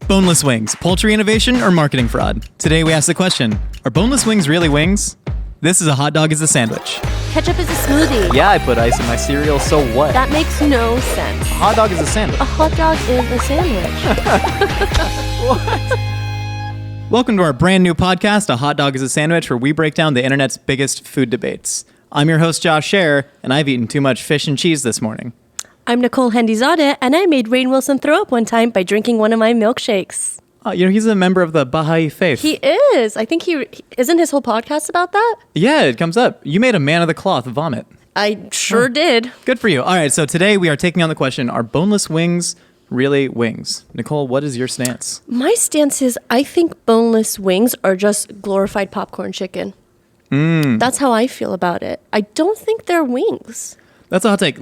Boneless wings, poultry innovation or marketing fraud? Today we ask the question, are boneless wings really wings? This is A Hot Dog is a Sandwich. Ketchup is a smoothie. Yeah, I put ice in my cereal, so what? That makes no sense. A hot dog is a sandwich. A hot dog is a sandwich. Welcome to our brand new podcast, A Hot Dog is a Sandwich, where we break down the internet's biggest food debates. I'm your host, Josh Scherer, and I've eaten too much fish and cheese this morning. I'm Nicole Hendizadeh, and I made Rainn Wilson throw up one time by drinking one of my milkshakes. He's a member of the Baha'i faith. He is. I think isn't his whole podcast about that? Yeah, it comes up. You made a man of the cloth vomit. I sure did. Good for you. All right, so today we are taking on the question, are boneless wings really wings? Nicole, what is your stance? My stance is I think boneless wings are just glorified popcorn chicken. That's how I feel about it. I don't think they're wings. That's a hot take.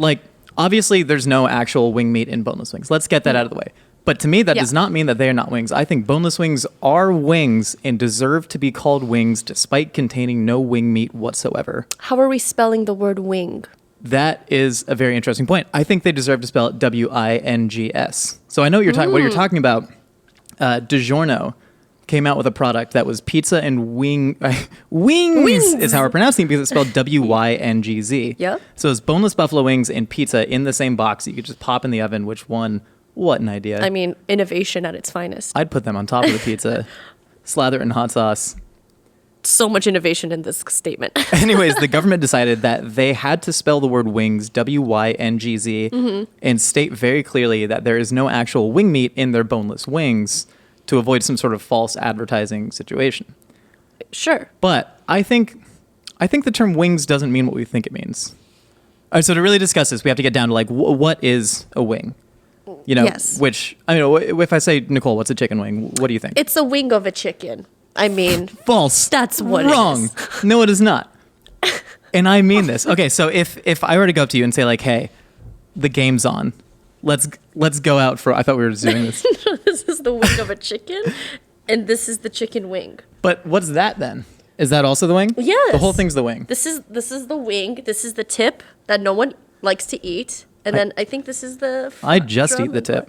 Obviously, there's no actual wing meat in boneless wings. Let's get that out of the way. But to me, that does not mean that they are not wings. I think boneless wings are wings and deserve to be called wings despite containing no wing meat whatsoever. How are we spelling the word wing? That is a very interesting point. I think they deserve to spell it W-I-N-G-S. So I know what you're talking about. DiGiorno came out with a product that was pizza and wings is how we're pronouncing it because it's spelled W-Y-N-G-Z. Yep. So it's boneless buffalo wings and pizza in the same box. You could just pop in the oven. Which one? What an idea. I mean, innovation at its finest. I'd put them on top of the pizza, slather it in hot sauce. So much innovation in this statement. Anyways, the government decided that they had to spell the word wings, W-Y-N-G-Z, and state very clearly that there is no actual wing meat in their boneless wings to avoid some sort of false advertising situation. Sure. But I think the term wings doesn't mean what we think it means. All right, so to really discuss this, we have to get down to what is a wing? Yes. If I say, Nicole, what's a chicken wing? What do you think? It's a wing of a chicken. I mean, false. That's what Wrong. it is. No, it is not. And I mean this. Okay, so if I were to go up to you and say hey, the game's on. Let's go out for. I thought we were just doing this. This is the wing of a chicken, and this is the chicken wing. But what's that then? Is that also the wing? Yes. The whole thing's the wing. This is the wing. This is the tip that no one likes to eat, and then I think this is the. I just eat the tip.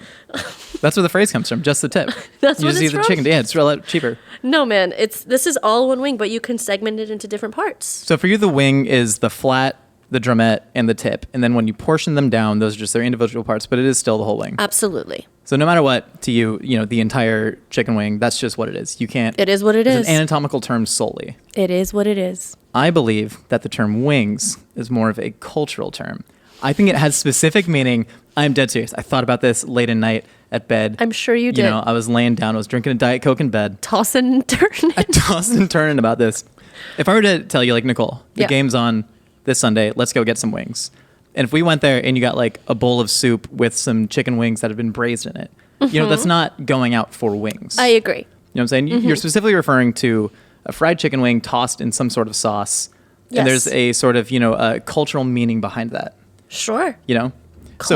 That's where the phrase comes from. Just the tip. That's you what just it's eat the from? chicken. Yeah, it's a lot cheaper. No, man. This is all one wing, but you can segment it into different parts. So for you, the wing is the flat, the drumette, and the tip. And then when you portion them down, those are just their individual parts, but it is still the whole wing. Absolutely. So no matter what, to you, the entire chicken wing, that's just what it is. You can't. It is what it it's is. an anatomical term solely. It is what it is. I believe that the term wings is more of a cultural term. I think it has specific meaning. I'm dead serious. I thought about this late at night at bed. I'm sure you did. I was laying down. I was drinking a Diet Coke in bed. Tossing and turning. I tossed and turning about this. If I were to tell you, Nicole, the game's on this Sunday, let's go get some wings. And if we went there and you got a bowl of soup with some chicken wings that have been braised in it, that's not going out for wings. I agree. You know what I'm saying? You're specifically referring to a fried chicken wing tossed in some sort of sauce. Yes. And there's a sort of, a cultural meaning behind that. Sure. So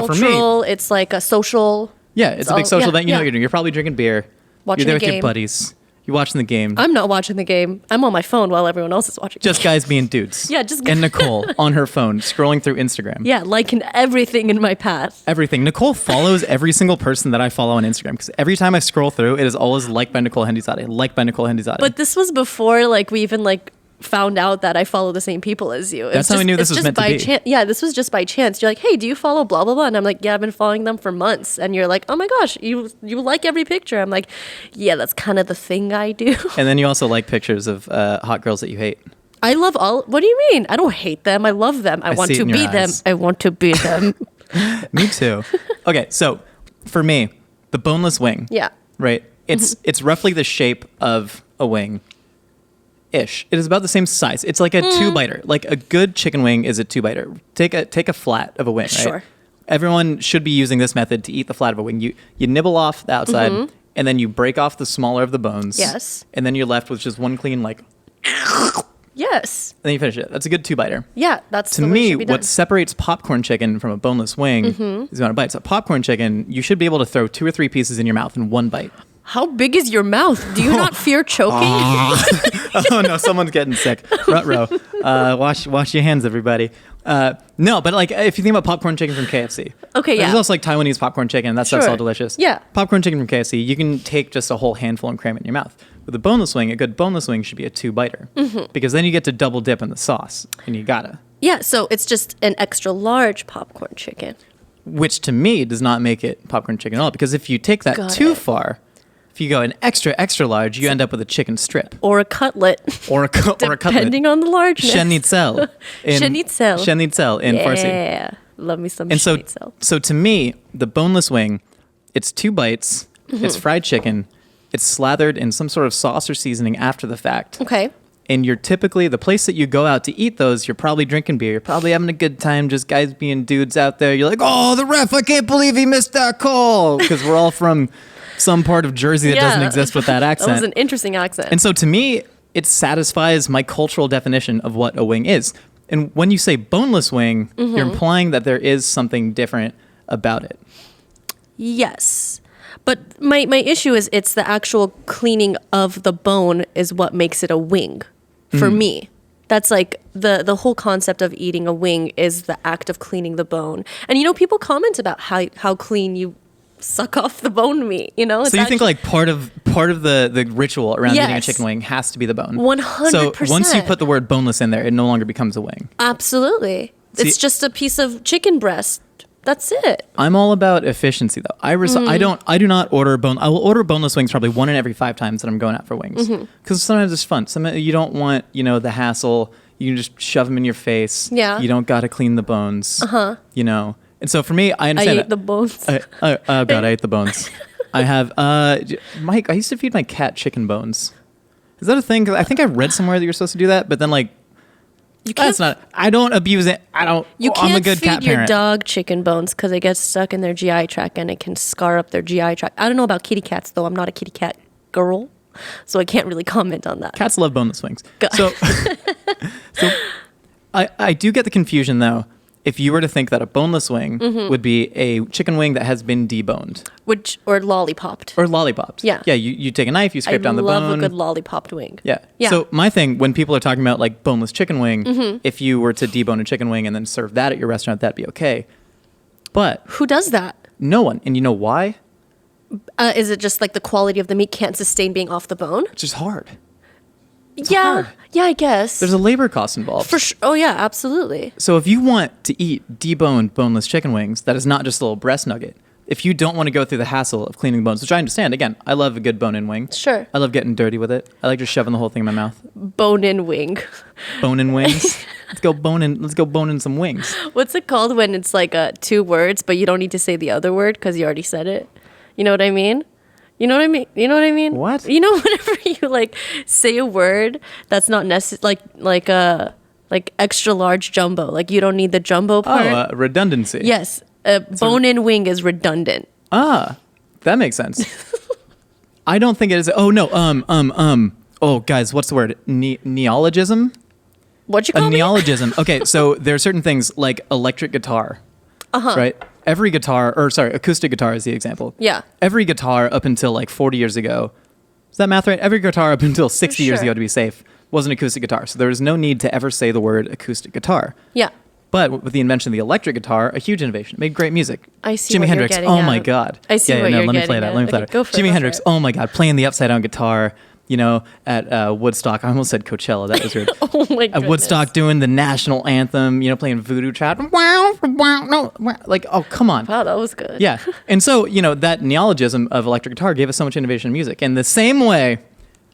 for Cultural, me, it's like a social. yeah, it's a big social event. You know what you're doing. You're probably drinking beer. Watching you're there a with your game. buddies. You're watching the game. I'm not watching the game. I'm on my phone while everyone else is watching. Just guys being dudes. Yeah, just and Nicole on her phone scrolling through Instagram. Yeah, liking everything in my path. Everything. Nicole follows every single person that I follow on Instagram because every time I scroll through, it is always liked by Nicole Hendizadeh. Liked by Nicole Hendizadeh. But this was before we even found out that I follow the same people as you. That's how I knew this was meant to be. Yeah, this was just by chance. You're like, hey, do you follow blah blah blah? And I'm like, yeah, I've been following them for months. And you're like, oh my gosh, you like every picture. I'm like, yeah, that's kind of the thing I do. And then you also like pictures of hot girls that you hate. I love all. What do you mean? I don't hate them. I love them. I want to be them. I want to be them. Me too. Okay, so for me, the boneless wing. Yeah. Right. It's roughly the shape of a wing. Ish. It is about the same size. It's like a two-biter. Like a good chicken wing is a two-biter. Take a flat of a wing, right? Sure. Everyone should be using this method to eat the flat of a wing. You nibble off the outside, and then you break off the smaller of the bones. Yes. And then you're left with just one clean, Yes. and then you finish it. That's a good two-biter. Yeah, that's To the way it me, should be done. what separates popcorn chicken from a boneless wing is the amount of bites. A popcorn chicken, you should be able to throw 2 or 3 pieces in your mouth in one bite. How big is your mouth? Do you not fear choking? Oh no, someone's getting sick. Ruh-roh. Wash your hands, everybody. No, but like if you think about popcorn chicken from KFC. Okay, yeah. There's also like Taiwanese popcorn chicken. That stuff's Sure. all delicious. Yeah. Popcorn chicken from KFC, you can take just a whole handful and cram it in your mouth. With a boneless wing, a good boneless wing should be a 2-biter. Because then you get to double dip in the sauce, and you gotta. Yeah, so it's just an extra large popcorn chicken. Which to me does not make it popcorn chicken at all. Because if you take that Got too it. far, if you go an extra large, you end up with a chicken strip. Or a cutlet. Or a cutlet. Depending on the largeness. Schnitzel. Schnitzel. Schnitzel in Farsi. Yeah. Love me some And schnitzel. so to me, the boneless wing, it's 2 bites, it's fried chicken, it's slathered in some sort of sauce or seasoning after the fact. Okay. And you're typically, the place that you go out to eat those, you're probably drinking beer, you're probably having a good time, just guys being dudes out there. You're like, oh, the ref, I can't believe he missed that call. Because we're all from some part of Jersey that doesn't exist with that accent. That was an interesting accent. And so to me, it satisfies my cultural definition of what a wing is. And when you say boneless wing, you're implying that there is something different about it. Yes. But my issue is it's the actual cleaning of the bone is what makes it a wing for me. That's like the whole concept of eating a wing is the act of cleaning the bone. And people comment about how clean you suck off the bone meat, It's So you think actually- like part of the ritual around eating a Yes. chicken wing has to be the bone. 100%. So once you put the word boneless in there, it no longer becomes a wing. Absolutely. It's See- just a piece of chicken breast. That's it. I'm all about efficiency though. I do not order bone. I will order boneless wings probably 1 in every 5 times that I'm going out for wings because sometimes it's fun. Some you don't want the hassle. You can just shove them in your face. Yeah. You don't got to clean the bones. And so for me, I I understand ate the bones. oh God, I ate the bones. I have Mike. I used to feed my cat chicken bones. Is that a thing? 'Cause I think I read somewhere that you're supposed to do that, but then like. You can't That's not. I don't abuse it. I don't. You I'm a can't good feed cat your parent. dog chicken bones because it gets stuck in their GI tract and it can scar up their GI tract. I don't know about kitty cats though. I'm not a kitty cat girl, so I can't really comment on that. Cats love boneless wings. God. So, so I do get the confusion though. If you were to think that a boneless wing would be a chicken wing that has been deboned Or lollipopped. or lollipopped. Yeah. Yeah. You take a knife, you scrape down the bone. I love a good lollipopped wing. Yeah. Yeah. So my thing, when people are talking about like boneless chicken wing, if you were to debone a chicken wing and then serve that at your restaurant, that'd be okay. But Who does that? no one. And you know why? Is it just like the quality of the meat can't sustain being off the bone? It's just hard. Yeah. hard. Yeah, I guess. There's a labor cost involved. For sure. Oh yeah, absolutely. So if you want to eat deboned boneless chicken wings, that is not just a little breast nugget. If you don't want to go through the hassle of cleaning the bones, which I understand, again, I love a good bone-in wing. Sure. I love getting dirty with it. I like just shoving the whole thing in my mouth. Bone-in wing. Bone-in wings. Let's go bone in some wings. What's it called when it's like 2 words, but you don't need to say the other word because you already said it? You know what I mean? You know what I mean? You know what I mean? What? You know, whenever you like say a word that's not necessary, like extra large jumbo, like you don't need the jumbo part. Oh, redundancy. Yes, a bone-in wing is redundant. Ah, that makes sense. I don't think it is. Oh no. Oh, guys, what's the word? Neologism. What you A call me? neologism. Okay, so there are certain things like electric guitar. Right. Every guitar, or sorry, acoustic guitar is the example. Yeah. Every guitar up until like 40 years ago, is that math right? Every guitar up until 60 years Sure. ago, to be safe, was an acoustic guitar. So there was no need to ever say the word acoustic guitar. Yeah. But with the invention of the electric guitar, a huge innovation. It made great music. I see Jimi what you're Hendrix. getting Oh my at. God. I see what no, you're let me play getting that. at. Let me play Okay, that. go for it, Jimi go for Hendrix. it. Oh my God. Playing the upside down guitar. At Woodstock. I almost said Coachella. That was weird. Oh my goodness. At Woodstock, doing the national anthem. Playing Voodoo Child. Like, oh come on. Wow, that was good. Yeah. And so, that neologism of electric guitar gave us so much innovation in music. And the same way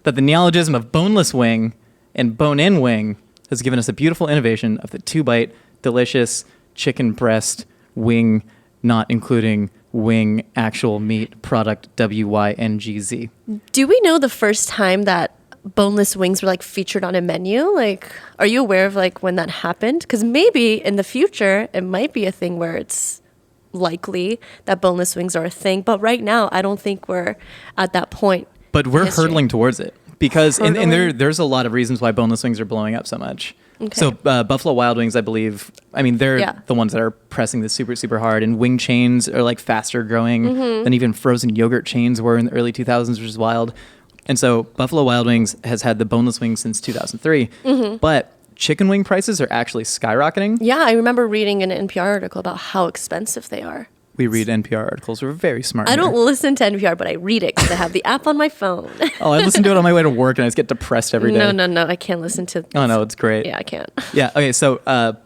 that the neologism of boneless wing and bone-in wing has given us a beautiful innovation of the 2-bite, delicious chicken breast wing, not including wing actual meat product, WYNGZ. Do we know the first time that boneless wings were like featured on a menu? Like, are you aware of like when that happened? Because maybe in the future it might be a thing where it's likely that boneless wings are a thing. But right now, I don't think we're at that point. But we're History. hurdling towards it because and Hurdling? there's a lot of reasons why boneless wings are blowing up so much. Okay. So Buffalo Wild Wings, I believe, they're Yeah. the ones that are pressing this super, super hard. And wing chains are like faster growing than even frozen yogurt chains were in the early 2000s, which is wild. And so Buffalo Wild Wings has had the boneless wings since 2003. But chicken wing prices are actually skyrocketing. Yeah, I remember reading an NPR article about how expensive they are. We read NPR articles. We're very smart. I don't here. listen to NPR, but I read it because I have the app on my phone. Oh, I listen to it on my way to work, and I just get depressed every day. No, I can't listen to. Oh no, it's great. Yeah, I can't. Yeah. Okay. So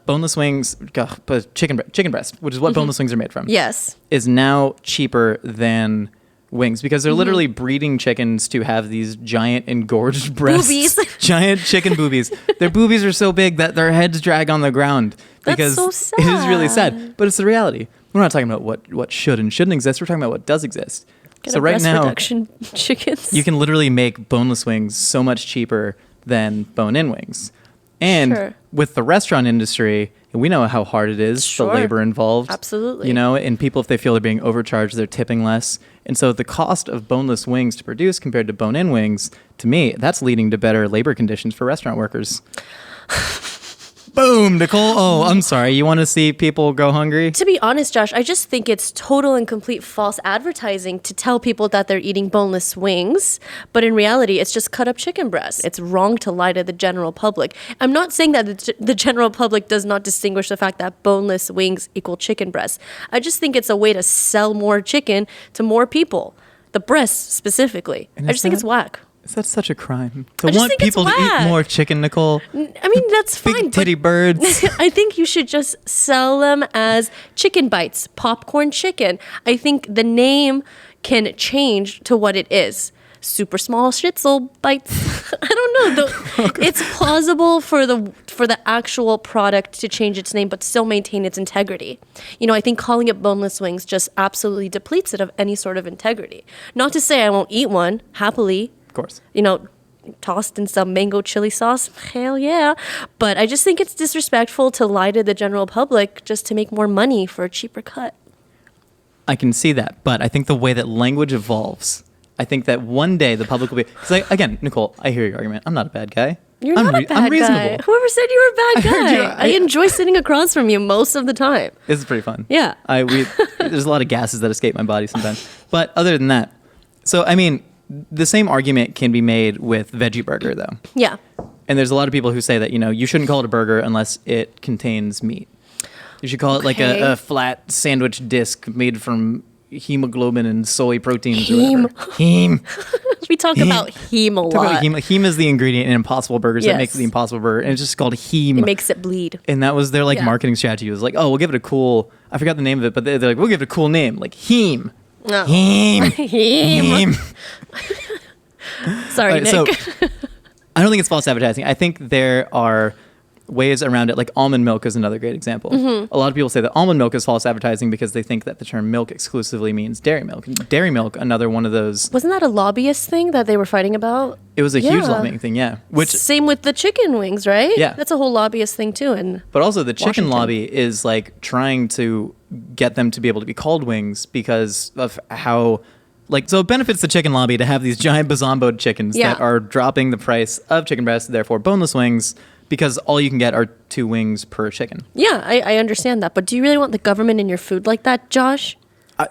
boneless wings, but chicken breast, which is what boneless wings are made from. Yes. Is now cheaper than wings because they're literally breeding chickens to have these giant engorged breasts. Boobies. Giant chicken boobies. Their boobies are so big that their heads drag on the ground. That's Because so sad. it is really sad. But it's the reality. We're not talking about what should and shouldn't exist. We're talking about what does exist. Get So a right breast now, reduction chickens. you can literally make boneless wings so much cheaper than bone-in wings. And Sure. with the restaurant industry, we know how hard it is, Sure. the labor involved. Absolutely. You know, and people, if they feel they're being overcharged, they're tipping less. And so the cost of boneless wings to produce compared to bone-in wings, to me, that's leading to better labor conditions for restaurant workers. Boom, Nicole. Oh, I'm sorry. You want to see people go hungry? To be honest, Josh, I just think it's total and complete false advertising to tell people that they're eating boneless wings, but in reality, it's just cut up chicken breast. It's wrong to lie to the general public. I'm not saying that the general public does not distinguish the fact that boneless wings equal chicken breast. I just think it's a way to sell more chicken to more people, the breasts specifically. And I just think it's whack. Is that such a crime? To I just want think it's people to eat whack. more chicken, Nicole? I mean, that's fine. Big but titty birds. I think you should just sell them as chicken bites, popcorn chicken. I think the name can change to what it is. Super small schnitzel bites. I don't know. It's plausible for the actual product to change its name but still maintain its integrity. You know, I think calling it boneless wings just absolutely depletes it of any sort of integrity. Not to say I won't eat one happily. Of course. You know, tossed in some mango chili sauce. Hell yeah. But I just think it's disrespectful to lie to the general public just to make more money for a cheaper cut. I can see that, but I think the way that language evolves, I think that one day the public will be. Because again, Nicole, I hear your argument. I'm not a bad guy. You're I'm not a bad I'm guy. reasonable. Whoever said you were a bad I heard guy? you. I enjoy sitting across from you most of the time. This is pretty fun. Yeah. There's a lot of gases that escape my body sometimes. But other than that, so I mean, the same argument can be made with veggie burger though. Yeah. And there's a lot of people who say that, you know, you shouldn't call it a burger unless it contains meat. You should call it like Okay. a flat sandwich disc made from hemoglobin and soy proteins Heme. or whatever. Heme. We talk about heme a Talk about lot. heme. Heme is the ingredient in Impossible Burgers that Yes. makes the Impossible Burger, and it's just called heme. It makes it bleed. And that was their like Yeah. marketing strategy. It was like, oh, we'll give it a cool. I forgot the name of it, but they're like, we'll give it a cool name, like heme. No. Heme. Heme. Heme. Sorry, Alright, Nick. so I don't think it's false advertising. I think there are ways around it. Like almond milk is another great example. Mm-hmm. A lot of people say that almond milk is false advertising because they think that the term milk exclusively means dairy milk. And dairy milk, another one of those. Wasn't that a lobbyist thing that they were fighting about? It was a huge Yeah. lobbying thing, yeah. Which, Same with the chicken wings, right? Yeah. That's a whole lobbyist thing too. And but also the chicken Washington. lobby is like trying to get them to be able to be called wings because of how. Like, so it benefits the chicken lobby to have these giant bazomboed chickens Yeah. that are dropping the price of chicken breast, therefore boneless wings, because all you can get are 2 wings per chicken. yeah, I understand that. But do you really want the government in your food like that, Josh?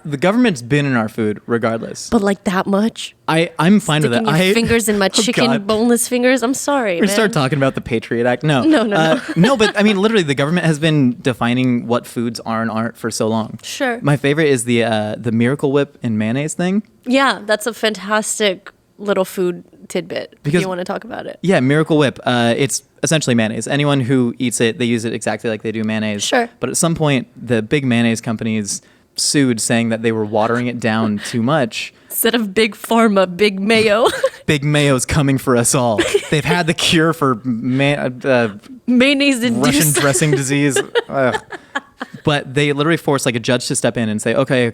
The government's been in our food regardless. But like that much? I'm fine with Sticking that. your fingers in my Oh, chicken God. boneless fingers? I'm sorry, We man. start talking about the Patriot Act. No, No. no. But I mean, literally, the government has been defining what foods are and aren't for so long. Sure. My favorite is the Miracle Whip and mayonnaise thing. Yeah, that's a fantastic little food tidbit if Because- you want to talk about it. Yeah, Miracle Whip. It's essentially mayonnaise. Anyone who eats it, they use it exactly like they do mayonnaise. Sure. But at some point, the big mayonnaise companies sued, saying that they were watering it down too much. Instead of big pharma, big mayo. Big mayo's coming for us all. They've had the cure for Mayonnaise Russian induced. dressing disease. Ugh. But they literally forced like a judge to step in and say, okay,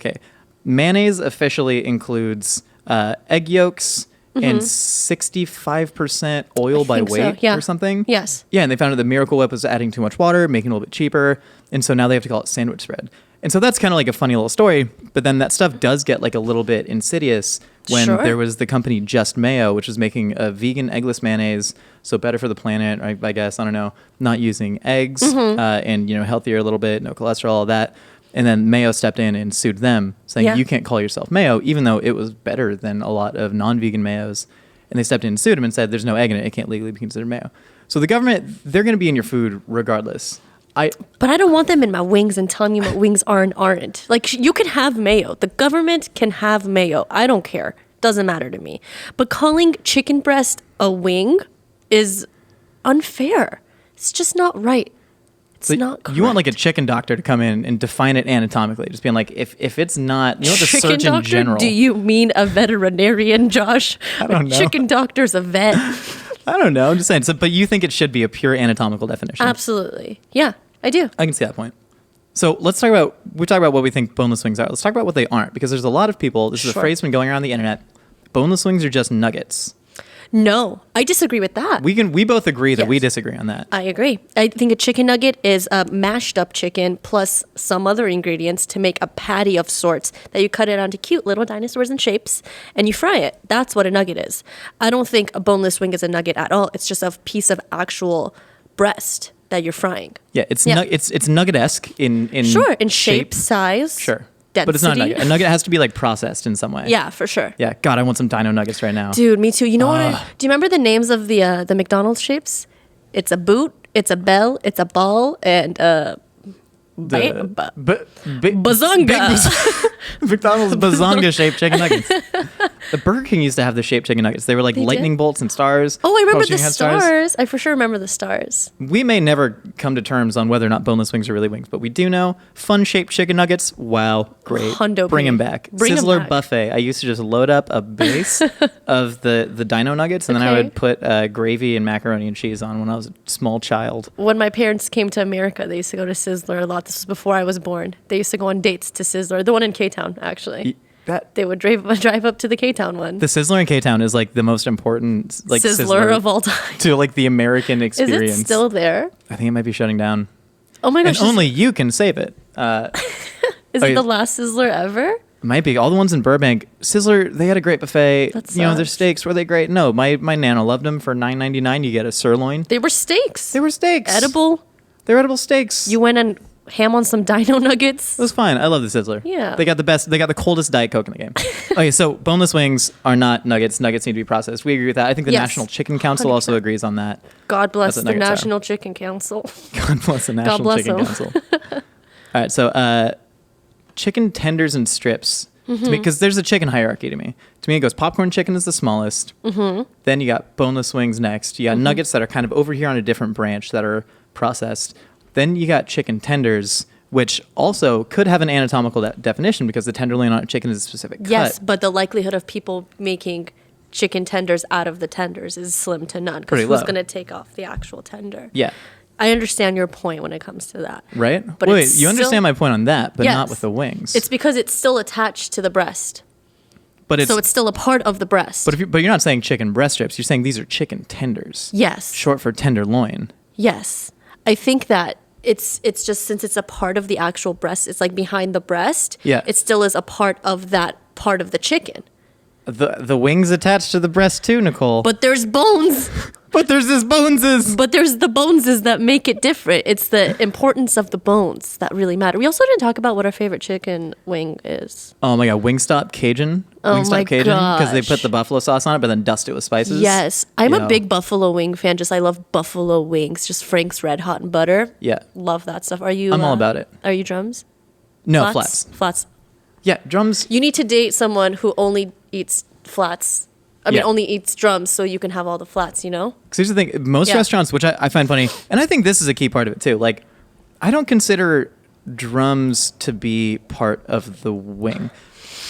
mayonnaise officially includes egg yolks and 65% oil by think so, weight yeah. or something. Yes. Yeah, and they found out the Miracle Whip was adding too much water, making it a little bit cheaper, and so now they have to call it sandwich spread. And so that's kind of like a funny little story, but then that stuff does get like a little bit insidious when Sure. there was the company Just Mayo, which was making a vegan eggless mayonnaise, so better for the planet, I guess, I don't know, not using eggs, and, healthier a little bit, no cholesterol, all that. And then Mayo stepped in and sued them, saying Yeah. you can't call yourself Mayo, even though it was better than a lot of non-vegan mayos. and they stepped in and sued him and said, there's no egg in it. It can't legally be considered mayo. So the government, they're going to be in your food regardless. But I don't want them in my wings and telling me what wings are and aren't. Like, you can have mayo. The government can have mayo. I don't care. Doesn't matter to me. But calling chicken breast a wing is unfair. It's just not right. It's not correct. You want like a chicken doctor to come in and define it anatomically, just being like, if it's not, you know, the chicken Surgeon doctor? General. Do you mean a veterinarian, Josh? I don't know. A chicken doctor's a vet. I don't know. I'm just saying. So, but you think it should be a pure anatomical definition? Absolutely. Yeah, I do. I can see that point. So we talk about what we think boneless wings are. Let's talk about what they aren't, because there's a lot of people, this is a phrase been going around the internet, boneless wings are just nuggets. No, I disagree with that. We both agree that we Yes. disagree on that. I agree. I think a chicken nugget is a mashed up chicken plus some other ingredients to make a patty of sorts that you cut it onto cute little dinosaurs and shapes and you fry it. That's what a nugget is. I don't think a boneless wing is a nugget at all. It's just a piece of actual breast that you're frying. Yeah, it's nugget-esque in shape, size. Sure. Density. But it's not a nugget. A nugget has to be like processed in some way. Yeah, for sure. Yeah, God, I want some dino nuggets right now. Dude, me too. You know what? Do you remember the names of the McDonald's shapes? It's a boot, it's a bell, it's a ball, and bazonga. McDonald's bazonga shaped chicken nuggets. The Burger King used to have the shaped chicken nuggets. They were like lightning bolts and stars. Oh, I remember Poaching the had stars. I for sure remember the stars. We may never come to terms on whether or not boneless wings are really wings, but we do know fun shaped chicken nuggets. Wow, great. Hundo Bring P. them back. Bring 'em Sizzler back. buffet. I used to just load up a base of the dino nuggets, and then I Okay. would put gravy and macaroni and cheese on when I was a small child. When my parents came to America, they used to go to Sizzler a lot. This was before I was born. They used to go on dates to Sizzler, the one in K-Town, actually. They would drive up to the K-Town one. The Sizzler in K-Town is like the most important like Sizzler of all time. to like the American Is experience. it still there? I think it might be shutting down. Oh my gosh. And only you can save it. Is it the last Sizzler ever? It might be. All the ones in Burbank, Sizzler, they had a great buffet. That You know, their sucks. steaks, were they great? No, my Nana loved them. For $9.99, you get a sirloin. They were steaks. They were steaks. Edible. They're edible steaks. You went and ham on some dino nuggets. It was fine. I love the Sizzler. Yeah. They got the best. They got the coldest Diet Coke in the game. Okay, so boneless wings are not nuggets. Nuggets need to be processed. We agree with that. I think the Yes. National Chicken Council also 100%. agrees on that. God bless That's the what nuggets are. National Chicken Council. God bless the National bless Chicken them. Council. All right, so chicken tenders and strips. Mm-hmm. Because there's a chicken hierarchy to me. To me, it goes popcorn chicken is the smallest. Mm-hmm. Then you got boneless wings next. You got nuggets that are kind of over here on a different branch that are processed. Then you got chicken tenders, which also could have an anatomical definition because the tenderloin on a chicken is a specific cut. Yes, but the likelihood of people making chicken tenders out of the tenders is slim to none. Because Pretty who's low. going to take off the actual tender? Yeah. I understand your point when it comes to that. Right? But Wait, it's you understand still- my point on that, but Yes. not with the wings. It's because it's still attached to the breast. but it's So it's still a part of the breast. but you're not saying chicken breast strips. You're saying these are chicken tenders. Yes. Short for tenderloin. Yes. I think that it's just since it's a part of the actual breast, it's like behind the breast. Yeah. It still is a part of that part of the chicken. The wings attached to the breast too, Nicole. But there's bones. But there's this boneses. But there's the boneses that make it different. It's the importance of the bones that really matter. We also didn't talk about what our favorite chicken wing is. Oh my god, Wingstop Cajun. Oh Wingstop my Cajun because they gosh. put the buffalo sauce on it, but then dust it with spices. Yes. I'm Yo. a big buffalo wing fan. I love buffalo wings. Just Frank's Red Hot and Butter. Yeah. Love that stuff. Are you? I'm all about it. Are you drums? No flats. Flats. Yeah, drums. You need to date someone who only eats flats. I mean, Yeah. only eats drums, so you can have all the flats. You know? 'Cause here's the thing: most Yeah. restaurants, which I find funny, and I think this is a key part of it too. Like, I don't consider drums to be part of the wing,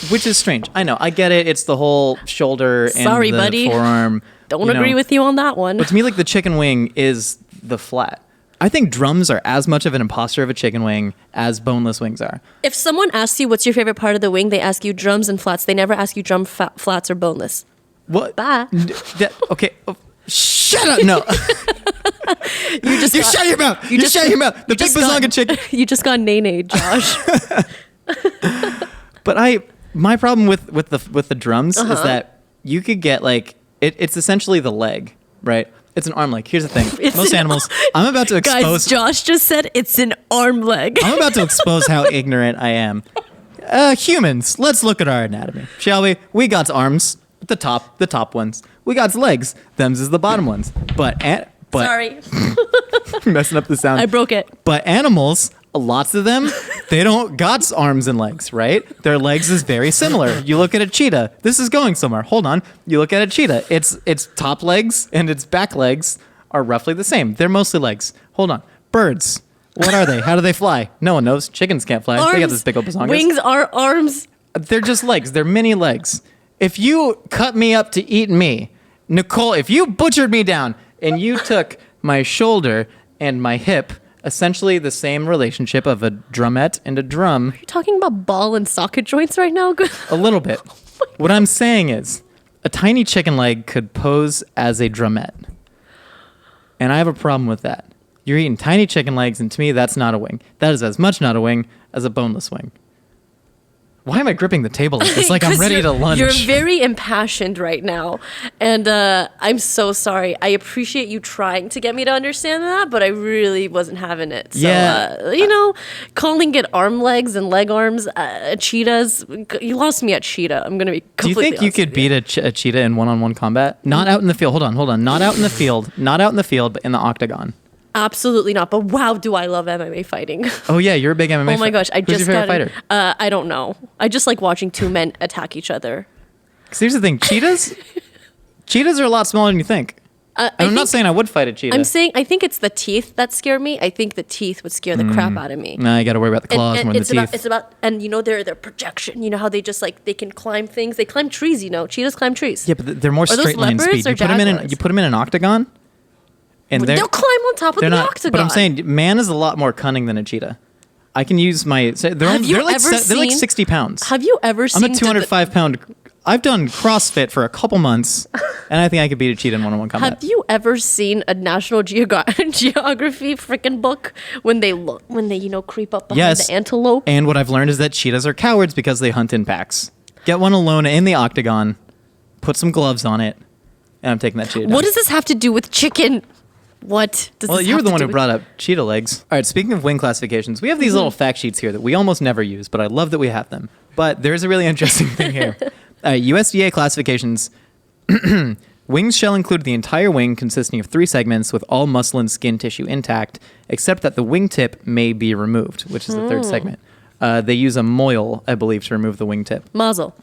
which is strange. I know, I get it. It's the whole shoulder and Sorry, the buddy. forearm. Don't agree with you on that one. But to me, like the chicken wing is the flat. I think drums are as much of an imposter of a chicken wing as boneless wings are. If someone asks you what's your favorite part of the wing, they ask you drums and flats. They never ask you flats or boneless. What? Bye. Okay. Oh, shut up! No, you shut your mouth. You shut your mouth. The big bazonga chicken. You just got nay-nay, Josh. But my problem with the drums is that you could get like it's essentially the leg, right? It's an arm leg. Here's the thing: It's most an animals. I'm about to expose. Guys, Josh just said it's an arm leg. I'm about to expose how ignorant I am. Humans, let's look at our anatomy, shall we? We got arms. The top ones. We got legs. Them's is the bottom ones. But Sorry, messing up the sound. I broke it. But animals, lots of them, they don't got arms and legs, right? Their legs is very similar. You look at a cheetah. This is going somewhere. Hold on. You look at a cheetah. Its top legs and its back legs are roughly the same. They're mostly legs. Hold on. Birds. What are they? How do they fly? No one knows. Chickens can't fly. Arms, they got this big old bazongas. wings are arms. They're just legs. They're mini legs. If you cut me up to eat me, Nicole, if you butchered me down and you took my shoulder and my hip, essentially the same relationship of a drumette and a drum. You're talking about ball and socket joints right now? A little bit. What I'm saying is a tiny chicken leg could pose as a drumette. And I have a problem with that. You're eating tiny chicken legs, and to me, that's not a wing. That is as much not a wing as a boneless wing. Why am I gripping the table like this? Like I'm ready to lunge. You're very impassioned right now. And I'm so sorry. I appreciate you trying to get me to understand that, but I really wasn't having it. So, Yeah. calling it arm legs and leg arms, cheetahs, you lost me at cheetah. I'm going to be Do you completely think you honest could with beat a cheetah in one-on-one combat? Not out in the field. Hold on. Not out in the field. Not out in the field, but in the octagon. Absolutely not. But wow, do I love MMA fighting. Oh, yeah. You're a big MMA Oh my gosh, I Who's just your favorite got fighter? I don't know. I just like watching two men attack each other. Because here's the thing. Cheetahs are a lot smaller than you think. I'm not saying I would fight a cheetah. I'm saying I think it's the teeth that scare me. I think the teeth would scare the crap out of me. Nah, you got to worry about the claws more than the teeth. It's about their projection. You know how they just they can climb things. They climb trees. Cheetahs climb trees. Yeah, but they're more Are those straight line leopards speed. or You put them in an octagon, and They'll climb on top of they're the not. octagon. But I'm saying man is a lot more cunning than a cheetah. I can use my. They're like 60 pounds. Have you ever seen? I'm a 205 pound. I've done CrossFit for a couple months, and I think I could beat a cheetah in one-on-one combat. Have you ever seen a National Geography freaking book when they creep up behind the antelope? And what I've learned is that cheetahs are cowards because they hunt in packs. Get one alone in the octagon, put some gloves on it, and I'm taking that cheetah down. What does this have to do with chicken? What does Well, this you were have the to one do who with- brought up cheetah legs. All right, speaking of wing classifications, we have these little fact sheets here that we almost never use, but I love that we have them. But there's a really interesting thing here. USDA classifications, wings shall include the entire wing consisting of 3 segments with all muscle and skin tissue intact, except that the wingtip may be removed, which is the 3rd segment. They use a moil, I believe, to remove the wingtip. Mazel.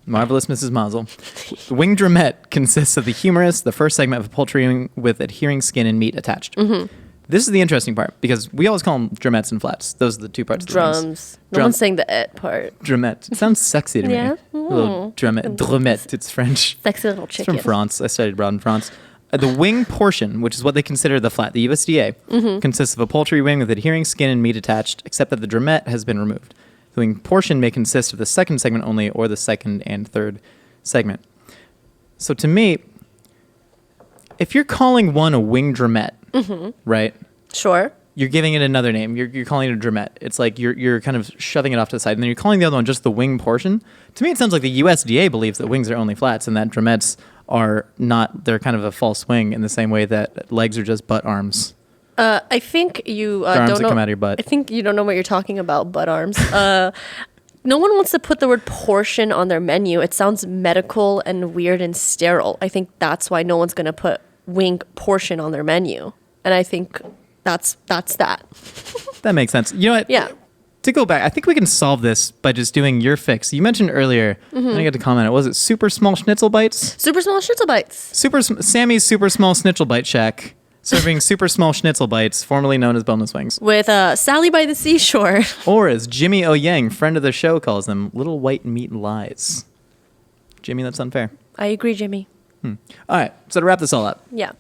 Marvelous Mrs. Mazel. The wing drumette consists of the humerus, the first segment of a poultry wing with adhering skin and meat attached. This is the interesting part because we always call them drumettes and flats. Those are the 2 parts of the wings. Drums. No one's saying the et part. Drumette. It sounds sexy to Yeah? me. A little drumette. Drumette. It's French. Sexy little It's chicken. from France. I studied abroad in France. The wing portion, which is what they consider the flat, the USDA, consists of a poultry wing with adhering skin and meat attached, except that the drumette has been removed. The wing portion may consist of the 2nd segment only or the 2nd and 3rd segment. So to me, if you're calling one a wing drumette, right? Sure. You're giving it another name. You're calling it a drumette. It's like you're kind of shoving it off to the side, and then you're calling the other one just the wing portion. To me, it sounds like the USDA believes that wings are only flats, and that drumettes are not. They're kind of a false wing in the same way that legs are just butt arms. I think you arms don't that know. come out of your butt. I think you don't know what you're talking about, butt arms. No one wants to put the word portion on their menu. It sounds medical and weird and sterile. I think that's why no one's going to put wing portion on their menu. And I think that's that. That makes sense. You know what? Yeah. To go back, I think we can solve this by just doing your fix. You mentioned earlier, and I got to comment. Was it super small schnitzel bites? Super small schnitzel bites. Sammy's super small schnitzel bite shack, serving super small schnitzel bites, formerly known as boneless wings. With Sally by the seashore. Or as Jimmy O. Yang, friend of the show, calls them, little white meat lies. Jimmy, that's unfair. I agree, Jimmy. All right, so to wrap this all up, Yeah.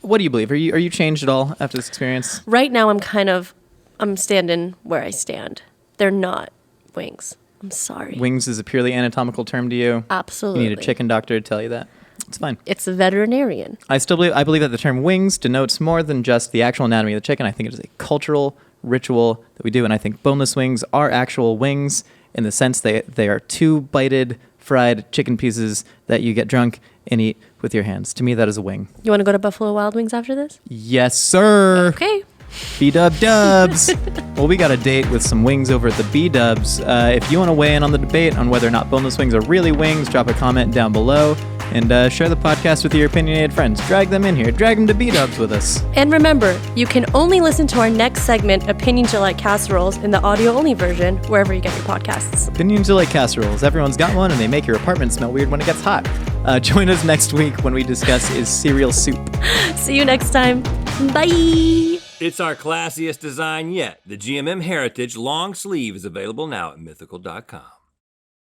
what do you believe? Are you changed at all after this experience? Right now, I'm standing where I stand. They're not wings. I'm sorry. Wings is a purely anatomical term to you. Absolutely. You need a chicken doctor to tell you that. It's fine. It's a veterinarian. I believe that the term wings denotes more than just the actual anatomy of the chicken. I think it is a cultural ritual that we do, and I think boneless wings are actual wings in the sense they are 2 bited, fried chicken pieces that you get drunk and eat with your hands. To me, that is a wing. You want to go to Buffalo Wild Wings after this? Yes, sir. Okay. B-dub dubs. Well, we got a date with some wings over at the B-dubs. If you want to weigh in on the debate on whether or not boneless wings are really wings, drop a comment down below and share the podcast with your opinionated friends. Drag them in here. Drag them to B-dubs with us. And remember, you can only listen to our next segment, Opinions You Like Casseroles, in the audio-only version, wherever you get your podcasts. Opinions are like casseroles. Everyone's got one, and they make your apartment smell weird when it gets hot. Join us next week when we discuss is cereal soup. See you next time. Bye! It's our classiest design yet. The GMM Heritage long sleeve is available now at mythical.com.